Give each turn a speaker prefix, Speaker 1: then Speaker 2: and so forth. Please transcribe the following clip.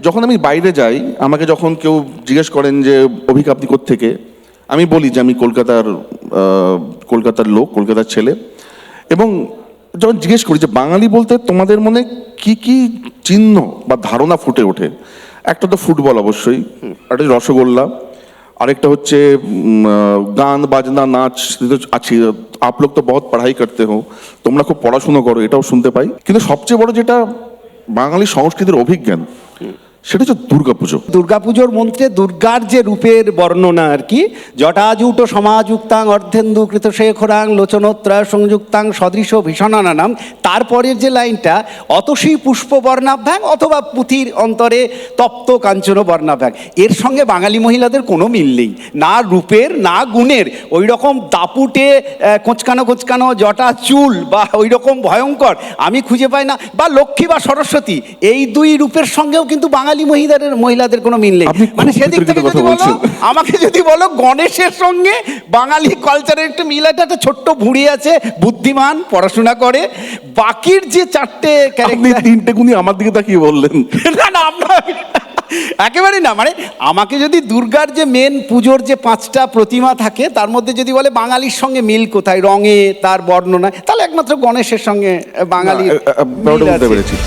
Speaker 1: যখন আমি বাইরে যাই, আমাকে যখন কেউ জিজ্ঞেস করেন যে অভিক আপনি কোত্থেকে, আমি বলি যে আমি কলকাতার লোক, কলকাতার ছেলে। এবং যখন জিজ্ঞেস করি যে বাঙালি বলতে তোমাদের মনে কি কি চিহ্ন বা ধারণা ফুটে ওঠে, একটা তো ফুটবল অবশ্যই, একটা রসগোল্লা, আরেকটা হচ্ছে গান বাজনা নাচ আছে। আপ লোক তো বহুত পড়াই করতে হো, তোমরা খুব পড়াশুনো করো, এটাও শুনতে পাই। কিন্তু সবচেয়ে বড় যেটা বাঙালি সংস্কৃতির অভিজ্ঞান, সেটা হচ্ছে দুর্গাপুজো।
Speaker 2: দুর্গাপুজোর মন্ত্রে দুর্গার যে রূপের বর্ণনা আর কি, জটাজুট সমাযুক্তাং অর্ধেন্দুকৃত শেখরাং লোচনোত্রয় সংযুক্তাং সদৃশ ভীষণানাম, তারপরের যে লাইনটা অতসী পুষ্প বর্ণাভ্যাং অথবা পুঁথির অন্তরে তপ্ত কাঞ্চন বর্ণাভ্যাং, এর সঙ্গে বাঙালি মহিলাদের কোনো মিল নেই, না রূপের না গুণের। ওই রকম দাপুটে কোঁচকানো কোঁচকানো জটা চুল বা ওই রকম ভয়ঙ্কর আমি খুঁজে পাই না, বা লক্ষ্মী বা সরস্বতী, এই দুই রূপের সঙ্গেও কিন্তু বাঙালি মহিলাদের কোনো মিল নেই। মানে সেদিক থেকে যদি বলো, আমাকে যদি বলো গণেশের সঙ্গে বাঙালি কালচারের একটা মিল আছে, একটা ছোট্ট ভুঁড়ি আছে, বুদ্ধিমান, পড়াশোনা করে। বাকির যে চারটে ক্যারেক্টার,
Speaker 1: তিনটে গুণী আমার দিকে তাকিয়ে বললেন।
Speaker 2: না না আপনার একেবারে না, মানে আমাকে যদি দুর্গার যে মেন পুজোর যে 5টা প্রতিমা থাকে তার মধ্যে যদি বলে বাঙালির সঙ্গে মিল কোথায়, রঙে, তার বর্ণনায়, তাহলে একমাত্র গণেশের সঙ্গে বাঙালি
Speaker 1: পেরেছি।